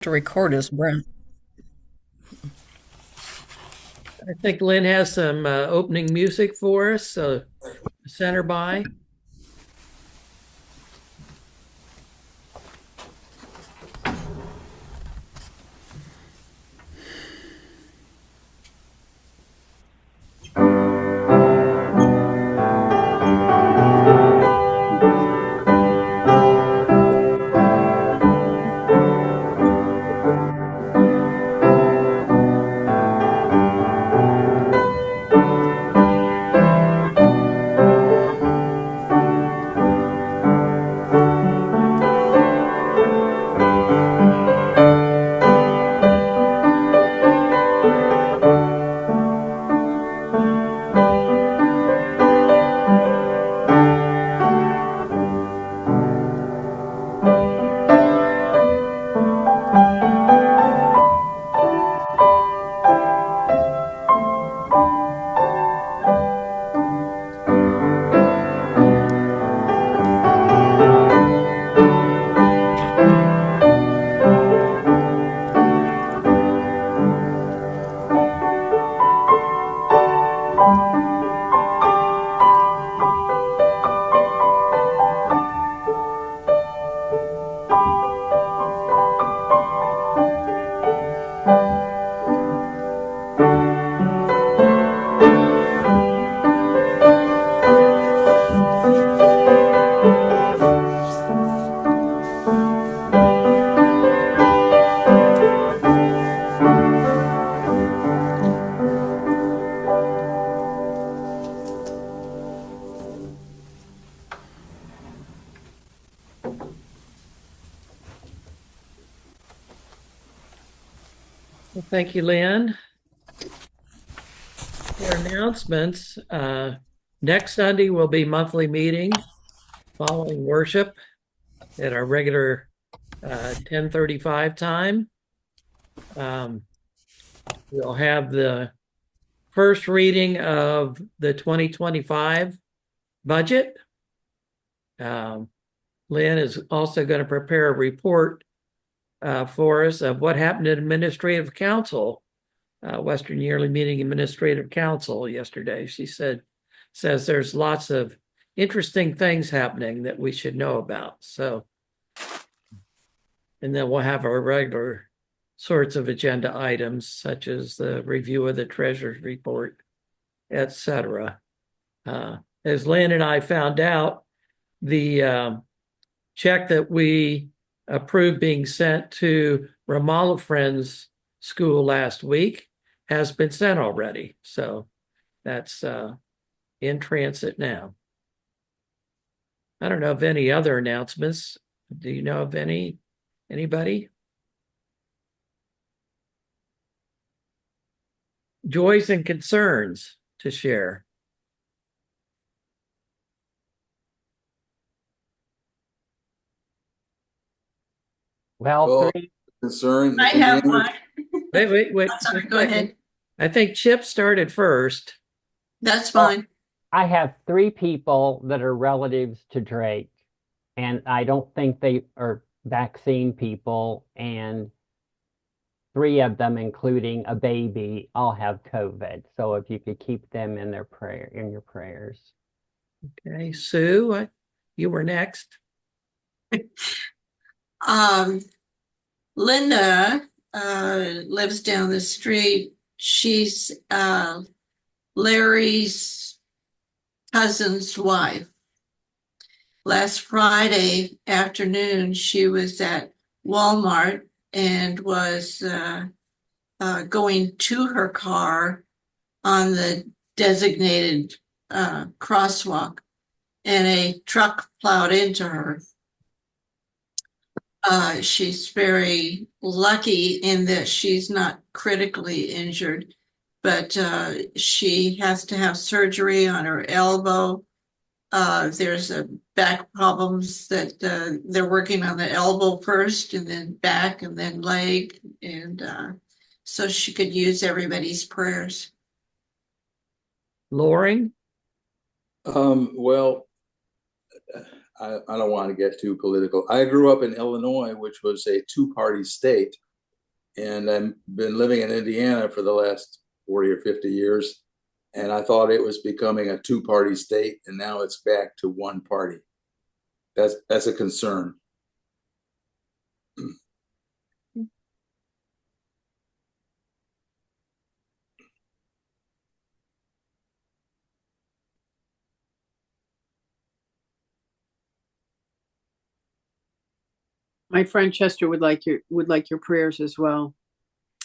to record as Brent. I think Lynn has some opening music for us, so center by. Well, thank you, Lynn. For announcements, next Sunday will be monthly meeting following worship at our regular 10:35 time. Um, we'll have the first reading of the 2025 budget. Um, Lynn is also going to prepare a report for us of what happened at Administrative Council, Western Yearly Meeting Administrative Council yesterday. She says there's lots of interesting things happening that we should know about. So, and then we'll have our regular sorts of agenda items, such as the review of the treasurer's report, etc. As Lynn and I found out, the check that we approved being sent to Ramallah Friends School last week has been sent already. So that's in transit now. I don't know of any other announcements. Do you know of anybody? Joys and concerns to share. Well, Three concern. I have one. Wait. Sorry, go ahead. I think Chip started first. That's fine. I have three people that are relatives to Drake, and I don't think they are vaccine people, and three of them, including a baby, all have COVID. So if you could keep them in your prayers. Okay, Sue, you were next. Linda lives down the street. She's Larry's cousin's wife. Last Friday afternoon, she was at Walmart and was going to her car on the designated crosswalk, and a truck plowed into her. She's very lucky in that she's not critically injured, but she has to have surgery on her elbow. There's back problems that they're working on the elbow first, and then back, and then leg, and so she could use everybody's prayers. Loring? Well, I don't want to get too political. I grew up in Illinois, which was a two-party state And I've been living in Indiana for the last 40 or 50 years. And I thought it was becoming a two-party state, and now it's back to one party. That's a concern. My friend Chester would like your prayers as well.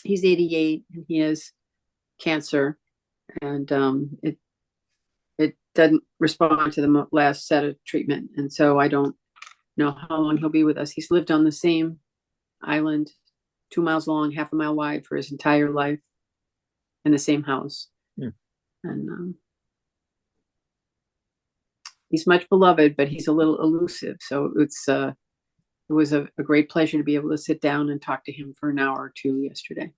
He's 88 and he has cancer, and it doesn't respond to the last set of treatment, and so I don't know how long he'll be with us. He's lived on the same island, 2 miles long, half a mile wide, for his entire life, in the same house. Yeah. And he's much beloved, but he's a little elusive. So it was a great pleasure to be able to sit down and talk to him for an hour or two yesterday.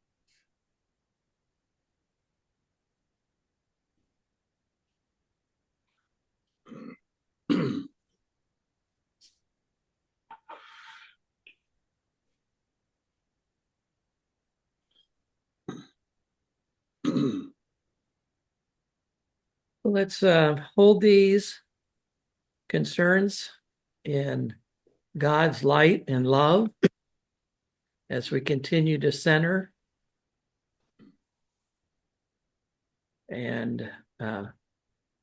Let's hold these concerns in God's light and love as we continue to center. And I'm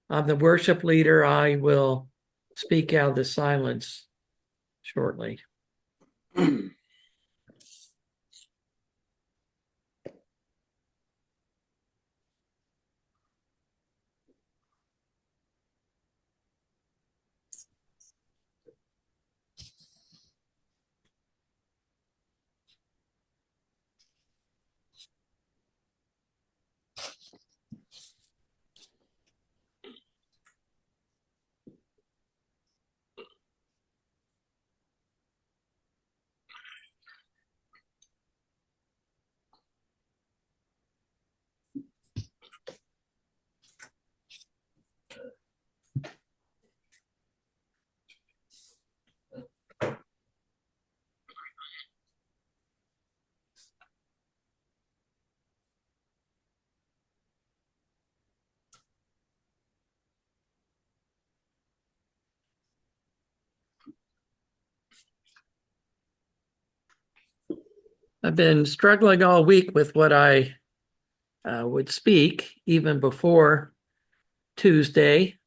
the worship leader. I will speak out of the silence shortly. I've been struggling all week with what I would speak, even before Tuesday.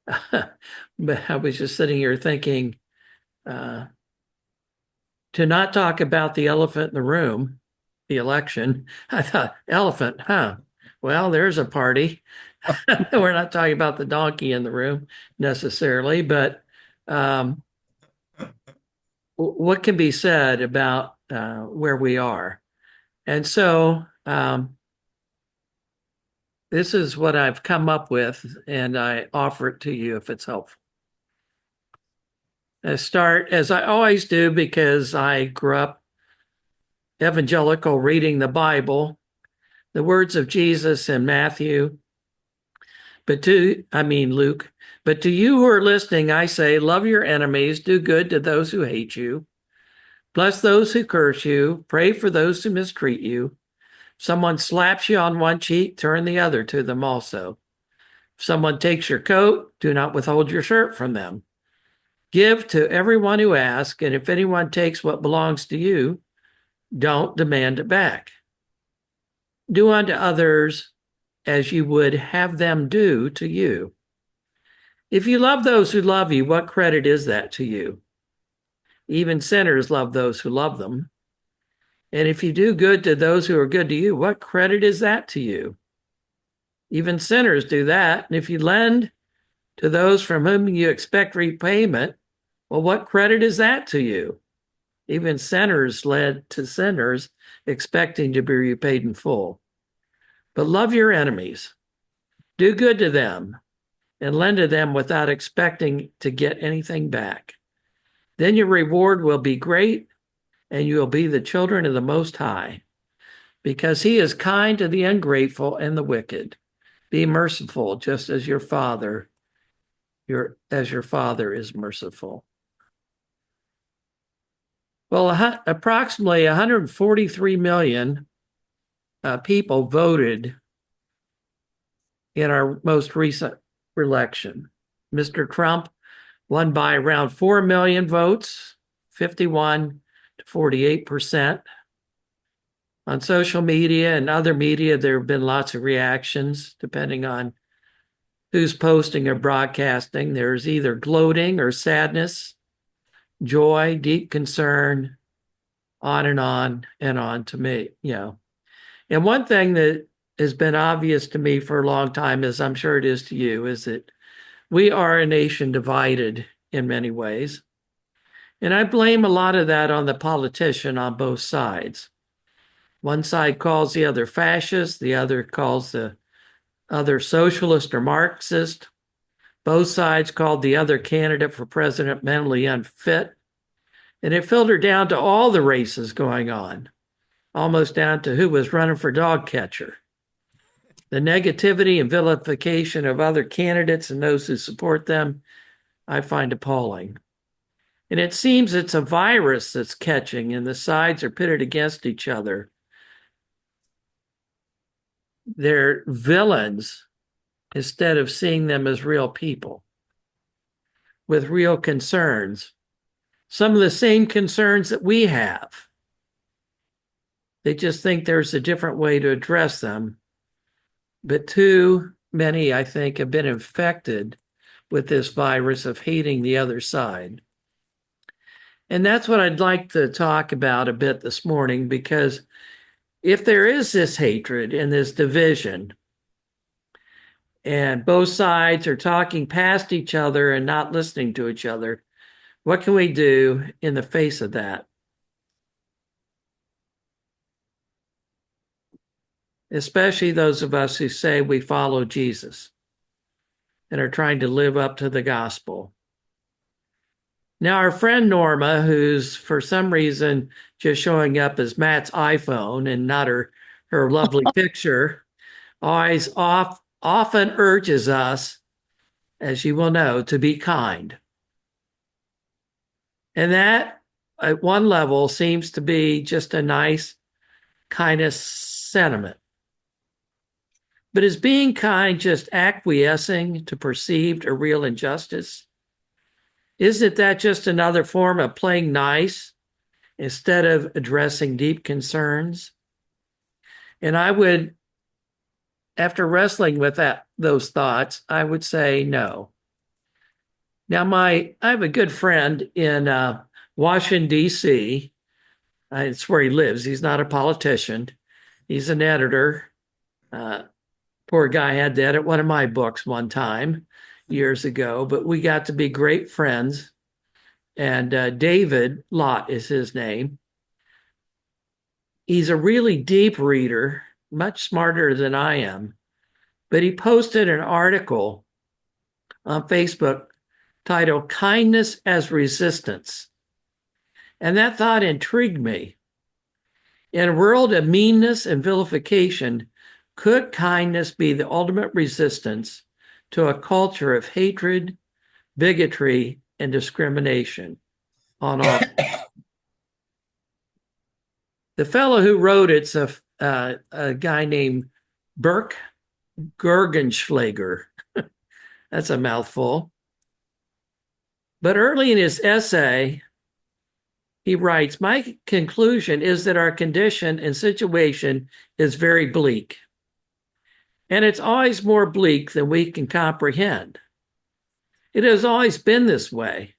But I was just sitting here thinking to not talk about the elephant in the room, the election. I thought, elephant, huh? Well, there's a party. We're not talking about the donkey in the room necessarily, but what can be said about where we are? And so this is what I've come up with, and I offer it to you if it's helpful. I start, as I always do, because I grew up evangelical, reading the Bible, the words of Jesus in Matthew, Luke. But to you who are listening, I say, love your enemies, do good to those who hate you, bless those who curse you, pray for those who mistreat you. If someone slaps you on one cheek, turn the other to them also. If someone takes your coat, do not withhold your shirt from them. Give to everyone who asks, and if anyone takes what belongs to you, don't demand it back. Do unto others as you would have them do to you. If you love those who love you, what credit is that to you? Even sinners love those who love them. And if you do good to those who are good to you, what credit is that to you? Even sinners do that. And if you lend to those from whom you expect repayment, well, what credit is that to you? Even sinners led to sinners, expecting to be repaid in full. But love your enemies. Do good to them and lend to them without expecting to get anything back. Then your reward will be great, and you will be the children of the Most High, because he is kind to the ungrateful and the wicked. Be merciful, just as your Father is merciful. Well, approximately 143 million people voted in our most recent election. Mr. Trump won by around 4 million votes, 51 to 48%. On social media and other media, there have been lots of reactions depending on who's posting or broadcasting. There's either gloating or sadness, joy, deep concern, on and on to me, And one thing that has been obvious to me for a long time, as I'm sure it is to you, is that we are a nation divided in many ways. And I blame a lot of that on the politician on both sides. One side calls the other fascist, the other calls the other socialist or Marxist. Both sides called the other candidate for president mentally unfit. And it filtered down to all the races going on, almost down to who was running for dog catcher. The negativity and vilification of other candidates and those who support them, I find appalling. And it seems it's a virus that's catching, and the sides are pitted against each other. They're villains instead of seeing them as real people with real concerns. Some of the same concerns that we have. They just think there's a different way to address them. But too many, I think, have been infected with this virus of hating the other side. And that's what I'd like to talk about a bit this morning, because if there is this hatred and this division, and both sides are talking past each other and not listening to each other, what can we do in the face of that? Especially those of us who say we follow Jesus and are trying to live up to the gospel. Now, our friend Norma, who's for some reason just showing up as Matt's iPhone and not her lovely picture, always often urges us, as you will know, to be kind. And that, at one level, seems to be just a nice kind of sentiment. But is being kind just acquiescing to perceived or real injustice? Isn't that just another form of playing nice instead of addressing deep concerns? And I would, after wrestling with those thoughts, I would say no. Now, I have a good friend in Washington, D.C. It's where he lives. He's not a politician. He's an editor. Poor guy had to edit one of my books one time years ago, but we got to be great friends. And David Lott is his name. He's a really deep reader, much smarter than I am. But he posted an article on Facebook titled "Kindness as Resistance." And that thought intrigued me. In a world of meanness and vilification, could kindness be the ultimate resistance to a culture of hatred, bigotry, and discrimination on all? The fellow who wrote it's a guy named Burke Gerstenschlager. That's a mouthful. But early in his essay, he writes, "My conclusion is that our condition and situation is very bleak. And it's always more bleak than we can comprehend. It has always been this way,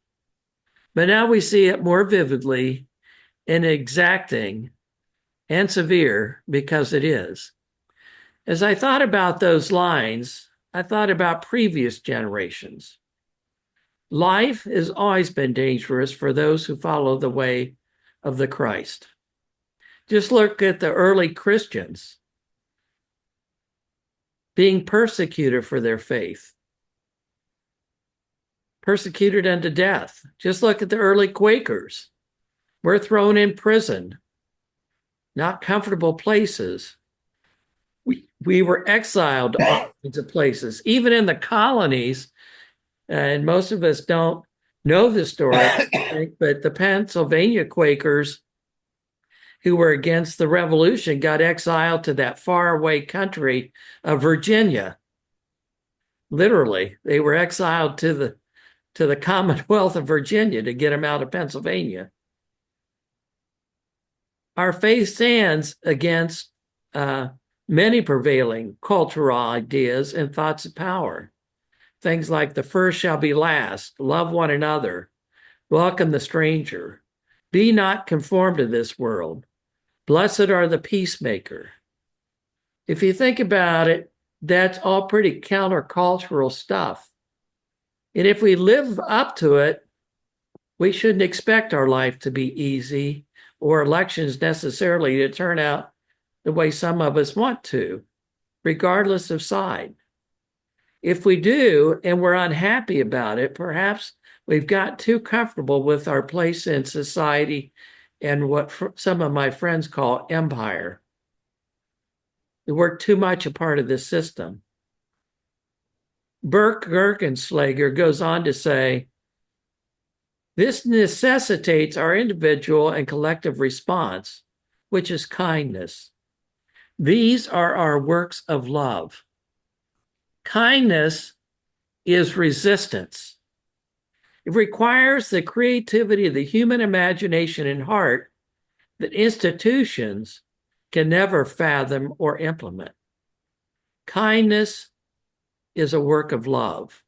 but now we see it more vividly and exacting and severe because it is." As I thought about those lines, I thought about previous generations. Life has always been dangerous for those who follow the way of the Christ. Just look at the early Christians being persecuted for their faith, persecuted unto death. Just look at the early Quakers. We're thrown in prison, not comfortable places. We were exiled to all kinds of places, even in the colonies. And most of us don't know the story, but the Pennsylvania Quakers who were against the revolution got exiled to that faraway country of Virginia. Literally, they were exiled to the Commonwealth of Virginia to get them out of Pennsylvania. Our faith stands against many prevailing cultural ideas and thoughts of power. Things like the first shall be last, love one another, welcome the stranger, be not conformed to this world, blessed are the peacemaker. If you think about it, that's all pretty countercultural stuff. And if we live up to it, we shouldn't expect our life to be easy or elections necessarily to turn out the way some of us want to, regardless of side. If we do, and we're unhappy about it, perhaps we've got too comfortable with our place in society and what some of my friends call empire. We're too much a part of this system. Burke Gerstenschlager goes on to say, this necessitates our individual and collective response, which is kindness. These are our works of love. Kindness is resistance. It requires the creativity of the human imagination and heart that institutions can never fathom or implement. Kindness is a work of love.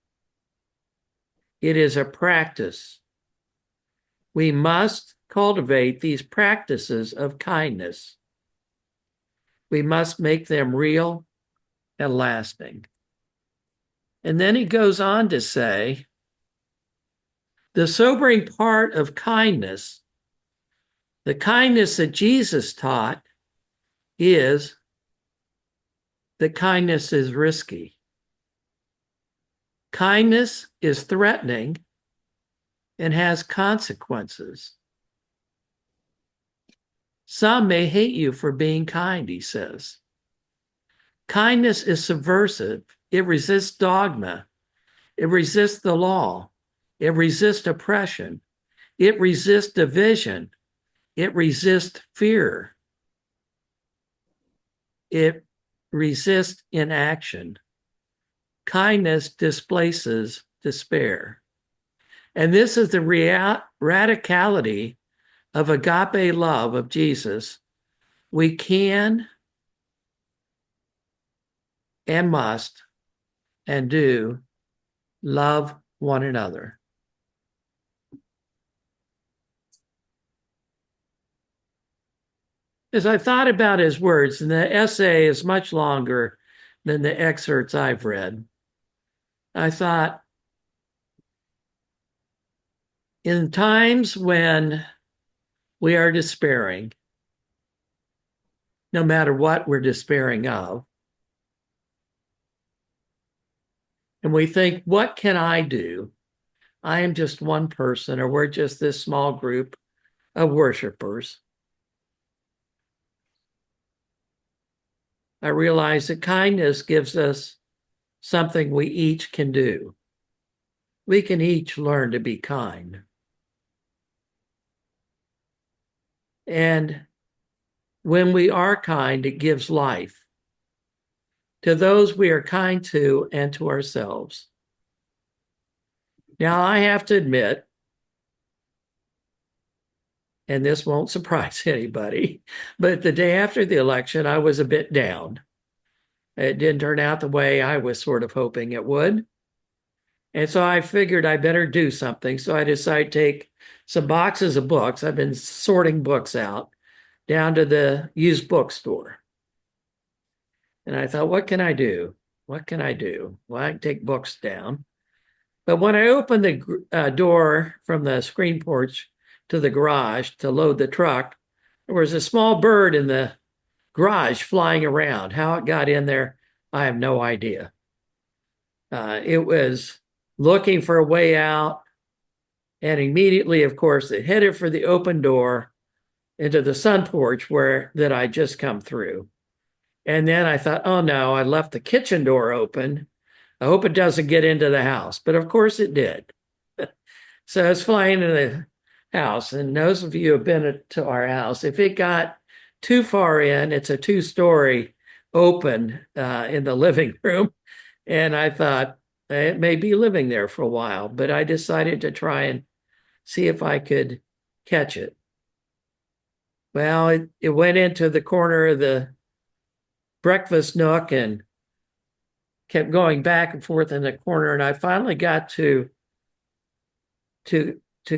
It is a practice. We must cultivate these practices of kindness. We must make them real and lasting. And then he goes on to say, the sobering part of kindness, the kindness that Jesus taught, is that kindness is risky. Kindness is threatening and has consequences. Some may hate you for being kind, he says. Kindness is subversive. It resists dogma. It resists the law. It resists oppression. It resists division. It resists fear. It resists inaction. Kindness displaces despair. And this is the radicality of agape love of Jesus. We can and must and do love one another. As I thought about his words, and the essay is much longer than the excerpts I've read, I thought, in times when we are despairing, no matter what we're despairing of, and we think, what can I do? I am just one person, or we're just this small group of worshipers. I realize that kindness gives us something we each can do. We can each learn to be kind. And when we are kind, it gives life to those we are kind to and to ourselves. Now, I have to admit, and this won't surprise anybody, but the day after the election, I was a bit down. It didn't turn out the way I was sort of hoping it would. And so I figured I better do something. So I decided to take some boxes of books. I've been sorting books out down to the used bookstore. And I thought, what can I do? What can I do? Well, I can take books down. But when I opened the door from the screen porch to the garage to load the truck, there was a small bird in the garage flying around. How it got in there, I have no idea. It was looking for a way out. And immediately, of course, it headed for the open door into the sun porch that I just come through. And then I thought, oh no, I left the kitchen door open. I hope it doesn't get into the house. But of course it did. So I was flying in the house, and those of you who have been to our house, if it got too far in, it's a 2-story open in the living room. And I thought it may be living there for a while, but I decided to try and see if I could catch it. Well, it went into the corner of the breakfast nook and kept going back and forth in the corner. And I finally got to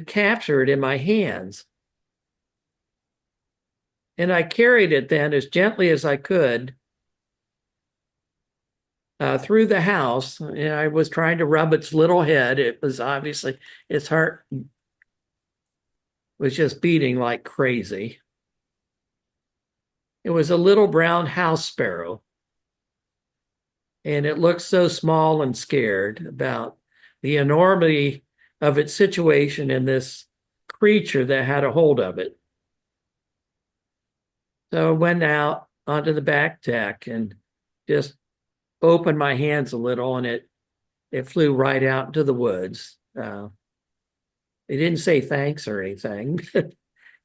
capture it in my hands. And I carried it then as gently as I could through the house. And I was trying to rub its little head. It was obviously, its heart was just beating like crazy. It was a little brown house sparrow. And it looked so small and scared about the enormity of its situation and this creature that had a hold of it. So I went out onto the back deck and just opened my hands a little, and it flew right out into the woods. It didn't say thanks or anything.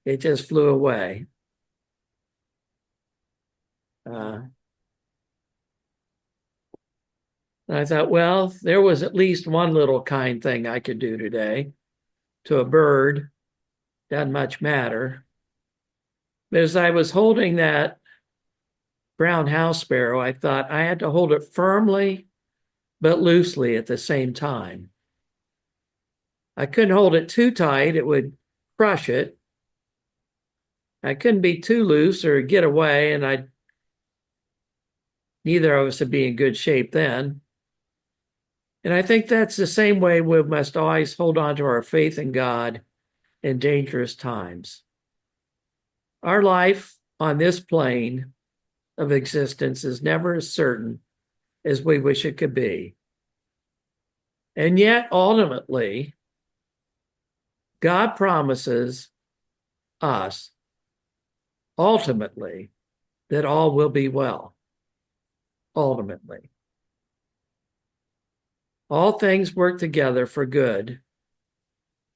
It just flew away. And I thought, well, there was at least one little kind thing I could do today to a bird. Doesn't much matter. But as I was holding that brown house sparrow, I thought I had to hold it firmly but loosely at the same time. I couldn't hold it too tight, it would crush it. I couldn't be too loose or get away, and neither of us would be in good shape then. And I think that's the same way we must always hold on to our faith in God in dangerous times. Our life on this plane of existence is never as certain as we wish it could be. And yet, ultimately, God promises us, ultimately, that all will be well. Ultimately. All things work together for good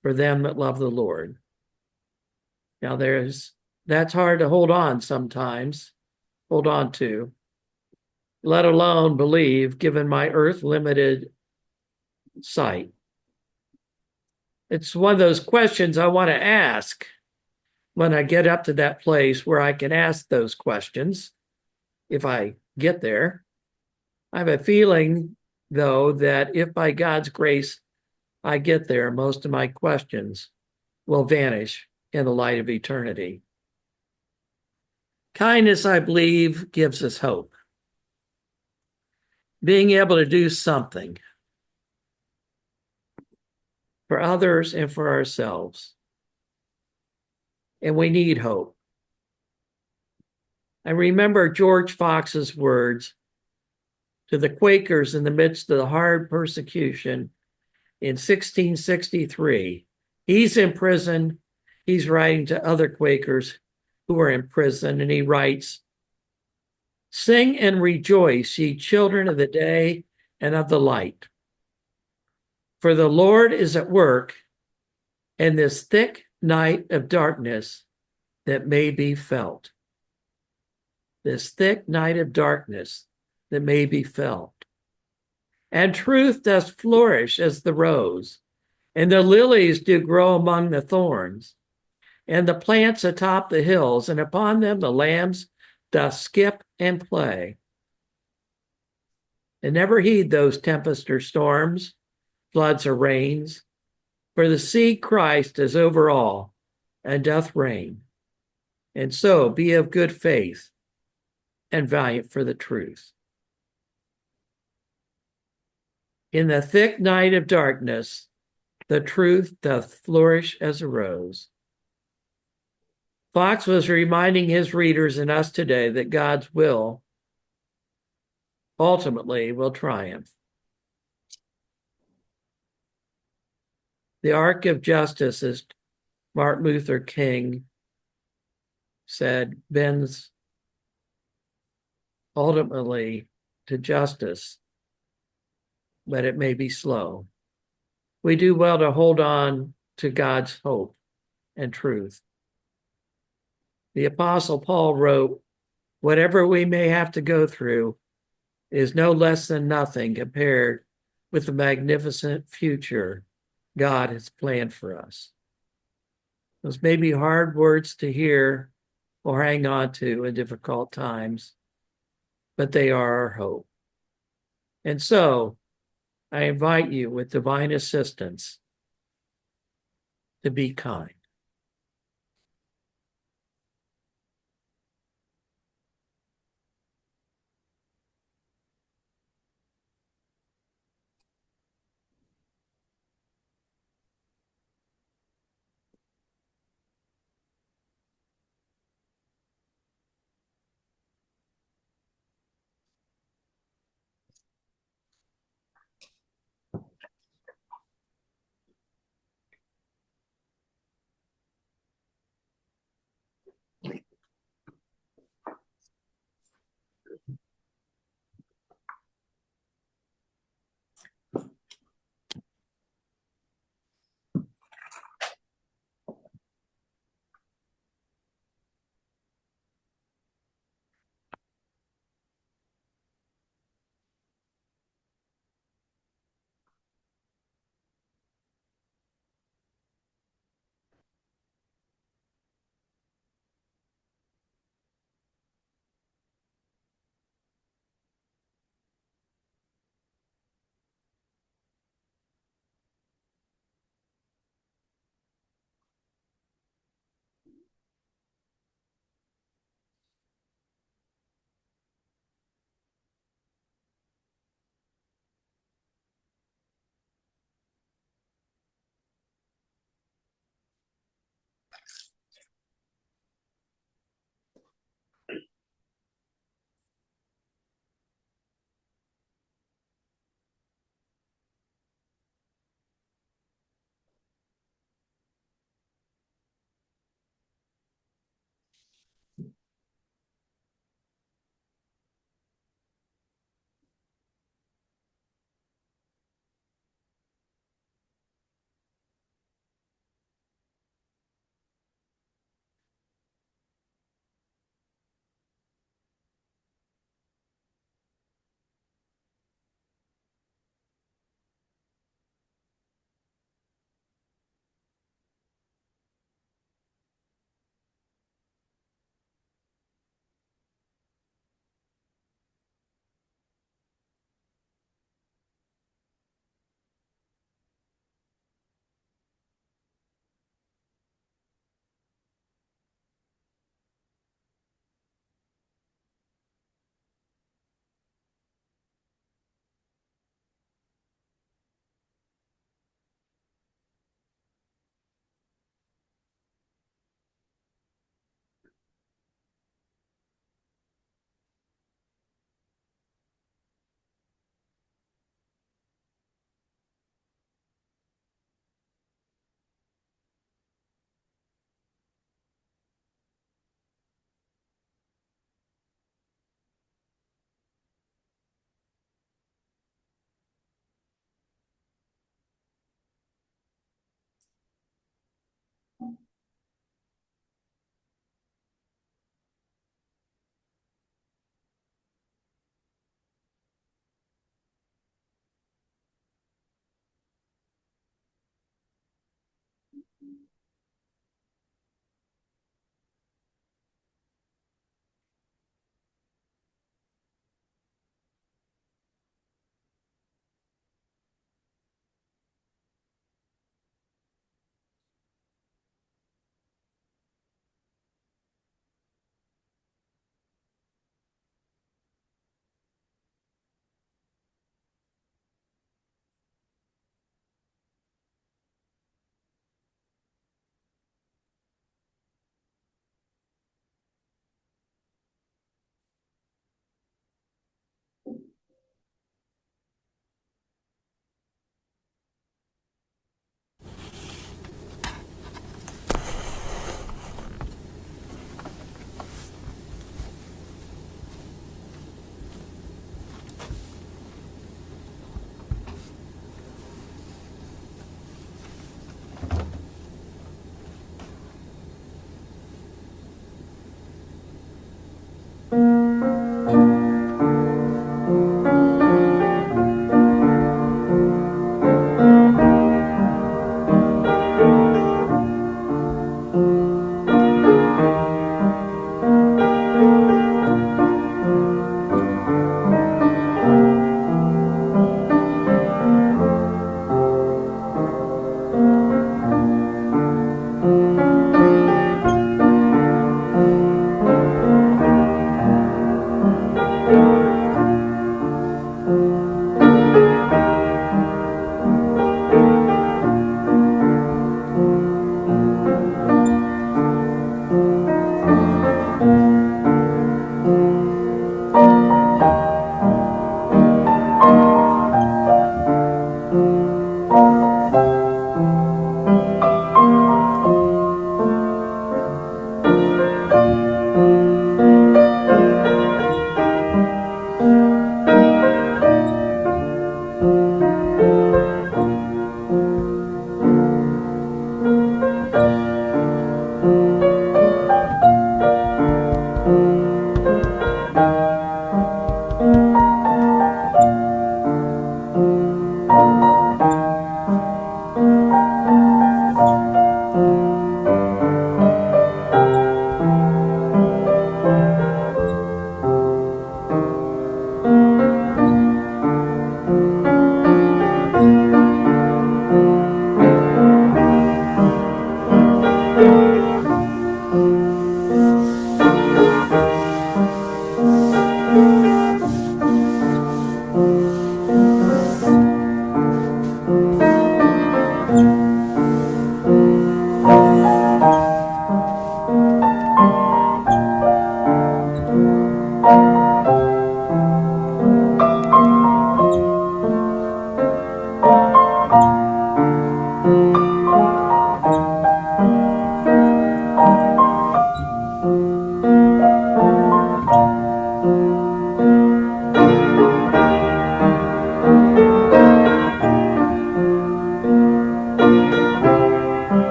for them that love the Lord. Now that's hard to hold on to, let alone believe, given my earth limited sight. It's one of those questions I want to ask when I get up to that place where I can ask those questions, if I get there. I have a feeling, though, that if by God's grace I get there, most of my questions will vanish in the light of eternity. Kindness, I believe, gives us hope. Being able to do something for others and for ourselves. And we need hope. I remember George Fox's words to the Quakers in the midst of the hard persecution in 1663. He's in prison. He's writing to other Quakers who are in prison, and he writes, "Sing and rejoice, ye children of the day and of the light. For the Lord is at work in this thick night of darkness that may be felt." This thick night of darkness that may be felt. "And truth does flourish as the rose, and the lilies do grow among the thorns, and the plants atop the hills, and upon them the lambs doth skip and play. And never heed those tempests or storms, floods or rains, for the seed Christ is over all, and doth reign. And so be of good faith, and valiant for the truth. In the thick night of darkness, the truth doth flourish as a rose." Fox was reminding his readers and us today that God's will ultimately will triumph. The arc of justice, as Martin Luther King said, bends ultimately to justice, but it may be slow. We do well to hold on to God's hope and truth. The Apostle Paul wrote, "Whatever we may have to go through is no less than nothing compared with the magnificent future God has planned for us." Those may be hard words to hear or hang on to in difficult times, but they are our hope. And so I invite you, with divine assistance, to be kind.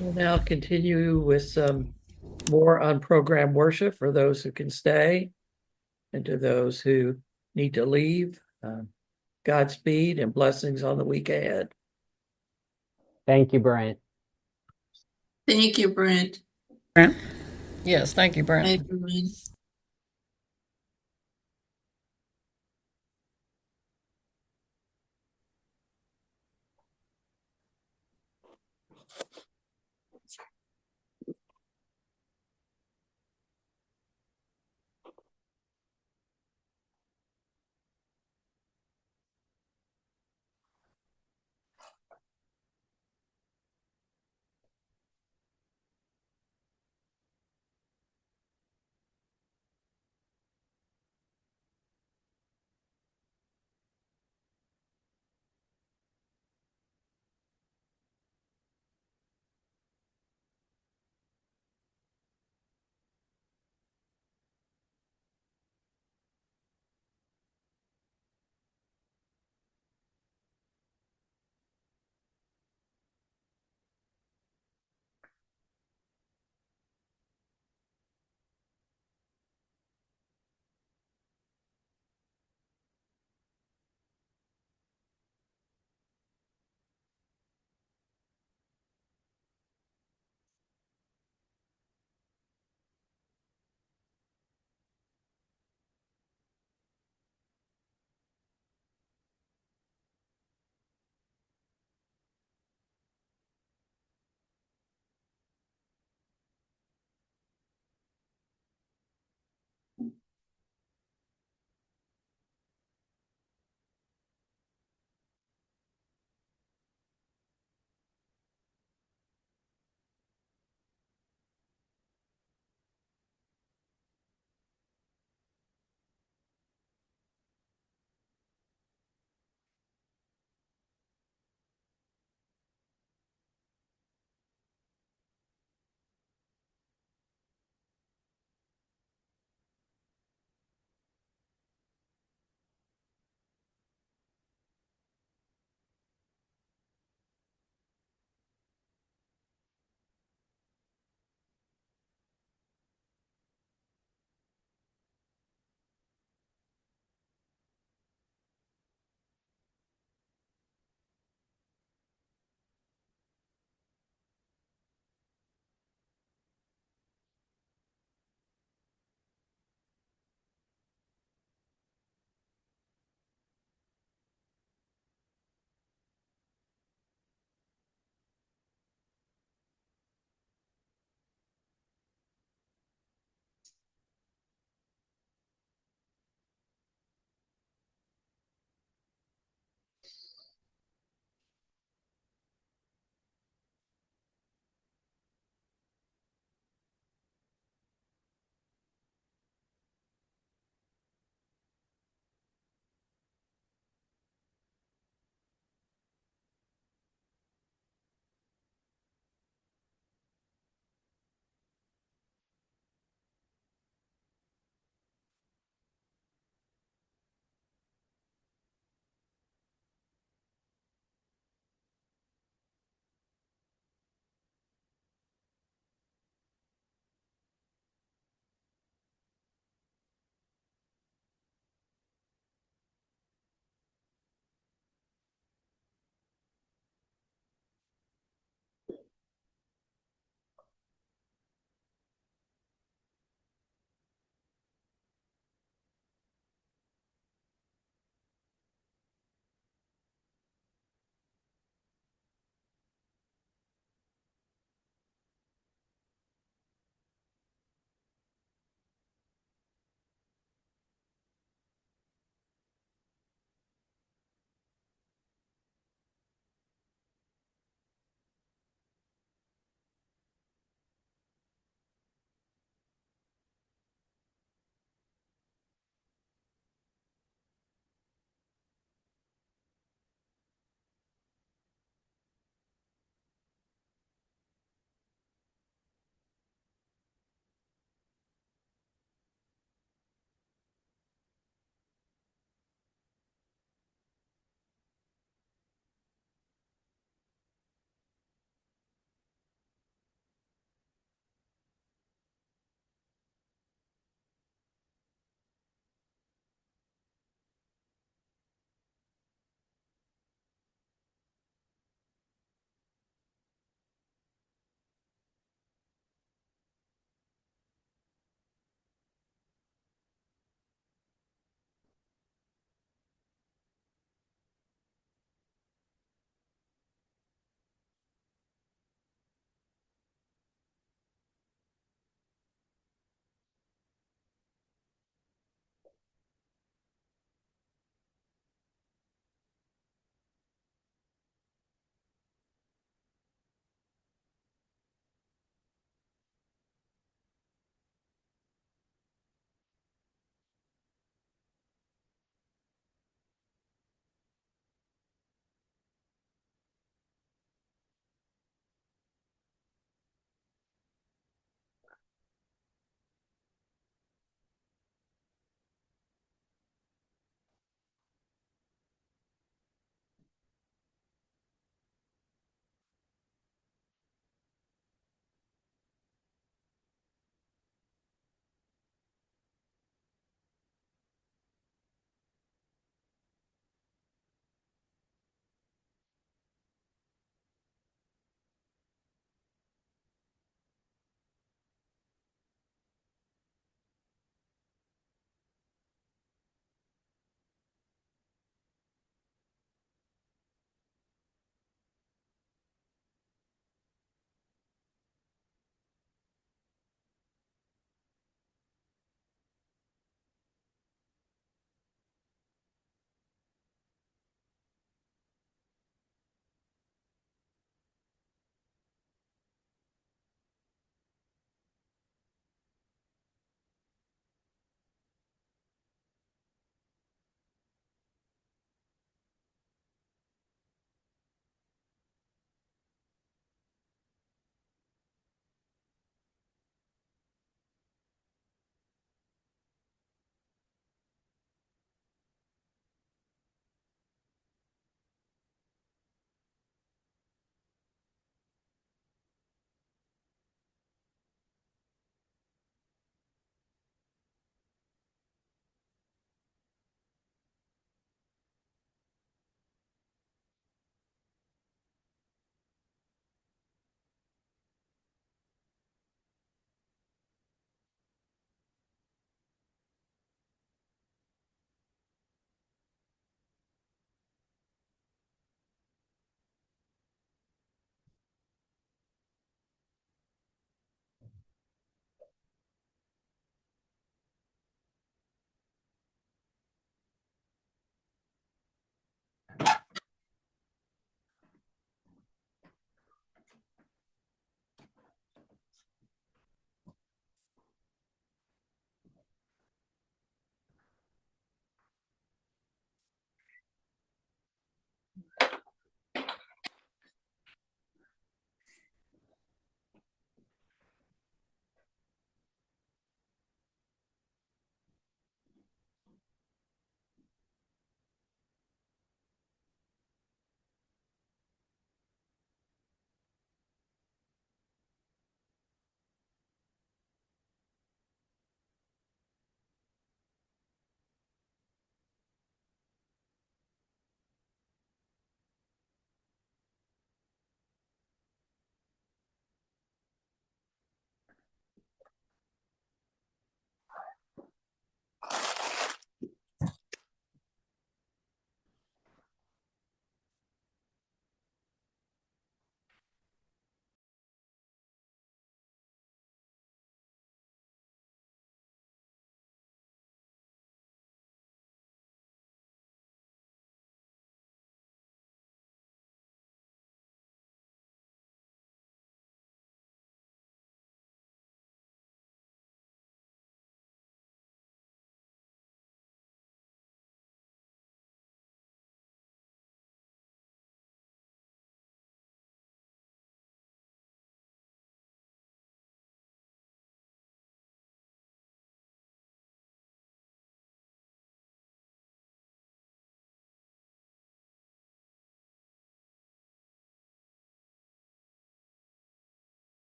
We'll now continue with some more unprogrammed worship for those who can stay, and to those who need to leave. Godspeed and blessings on the week ahead. Thank you, Brent. Thank you, Brent. Brent? Yes, thank you, Brent. Thank you, Brent.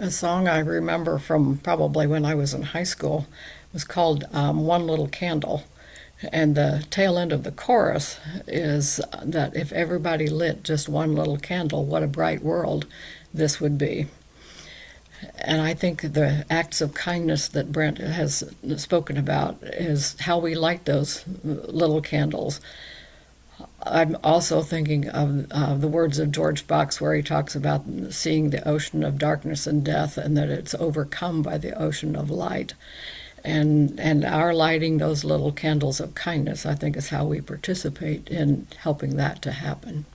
A song I remember from probably when I was in high school was called One Little Candle. And the tail end of the chorus is that if everybody lit just one little candle, what a bright world this would be. And I think the acts of kindness that Brent has spoken about is how we light those little candles. I'm also thinking of the words of George Fox, where he talks about seeing the ocean of darkness and death, and that it's overcome by the ocean of light. And our lighting those little candles of kindness, I think, is how we participate in helping that to happen.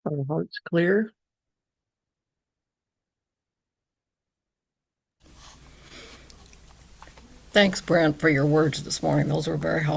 Our hearts clear. Thanks, Brent, for your words this morning. Those were very helpful.